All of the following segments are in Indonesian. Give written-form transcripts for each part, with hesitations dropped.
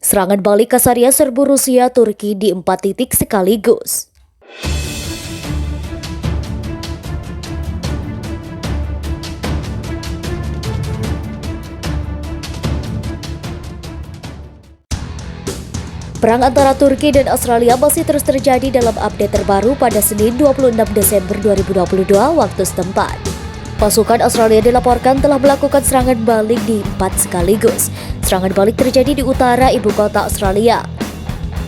Serangan balik Kasaria serbu Rusia Turki di 4 titik sekaligus. Perang antara Turki dan Australia masih terus terjadi dalam update terbaru pada Senin 26 Desember 2022 waktu setempat. Pasukan Australia dilaporkan telah melakukan serangan balik di 4 sekaligus. Serangan balik terjadi di utara ibu kota Australia.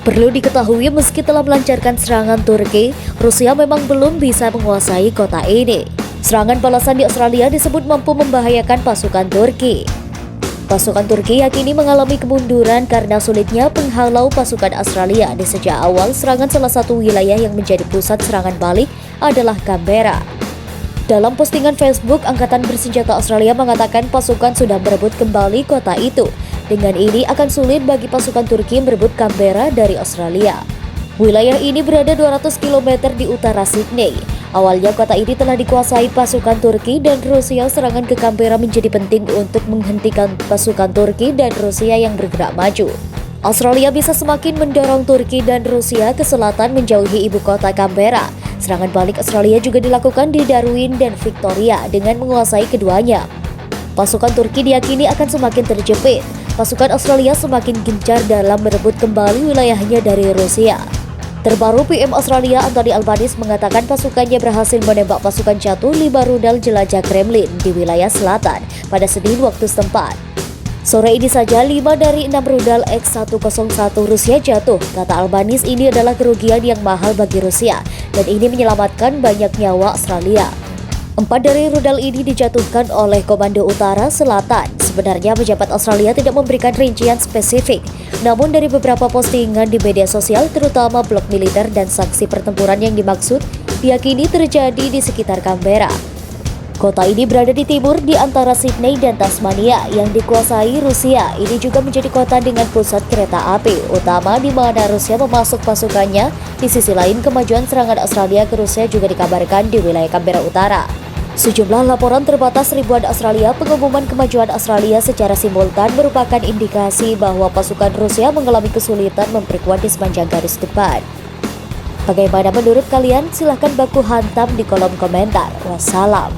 Perlu diketahui meski telah melancarkan serangan Turki, Rusia memang belum bisa menguasai kota ini. Serangan balasan di Australia disebut mampu membahayakan pasukan Turki. Pasukan Turki yakini mengalami kemunduran karena sulitnya penghalau pasukan Australia di sejak awal serangan. Salah satu wilayah yang menjadi pusat serangan balik adalah Canberra. Dalam postingan Facebook, Angkatan Bersenjata Australia mengatakan pasukan sudah merebut kembali kota itu. Dengan ini akan sulit bagi pasukan Turki merebut Canberra dari Australia. Wilayah ini berada 200 km di utara Sydney. Awalnya kota ini telah dikuasai pasukan Turki dan Rusia. Serangan ke Canberra menjadi penting untuk menghentikan pasukan Turki dan Rusia yang bergerak maju. Australia bisa semakin mendorong Turki dan Rusia ke selatan menjauhi ibu kota Canberra. Serangan balik Australia juga dilakukan di Darwin dan Victoria dengan menguasai keduanya. Pasukan Turki diyakini akan semakin terjepit. Pasukan Australia semakin gencar dalam merebut kembali wilayahnya dari Rusia. Terbaru PM Australia Anthony Albanese mengatakan pasukannya berhasil menembak pasukan jatuh 5 rudal jelajah Kremlin di wilayah selatan pada Senin waktu setempat. Sore ini saja 5 dari 6 rudal X-101 Rusia jatuh. Kata Albanese, ini adalah kerugian yang mahal bagi Rusia dan ini menyelamatkan banyak nyawa Australia. 4 dari rudal ini dijatuhkan oleh Komando Utara Selatan. Sebenarnya pejabat Australia tidak memberikan rincian spesifik, namun dari beberapa postingan di media sosial terutama blog militer dan saksi pertempuran yang dimaksud diyakini terjadi di sekitar Canberra. Kota ini berada di timur di antara Sydney dan Tasmania yang dikuasai Rusia. Ini juga menjadi kota dengan pusat kereta api utama di mana Rusia memasuk pasukannya. Di sisi lain, kemajuan serangan Australia ke Rusia juga dikabarkan di wilayah Canberra Utara. Sejumlah laporan terbatas ribuan Australia. Pengumuman kemajuan Australia secara simultan merupakan indikasi bahwa pasukan Rusia mengalami kesulitan memperkuat di sepanjang garis depan. Bagaimana menurut kalian? Silahkan baku hantam di kolom komentar. Wassalam.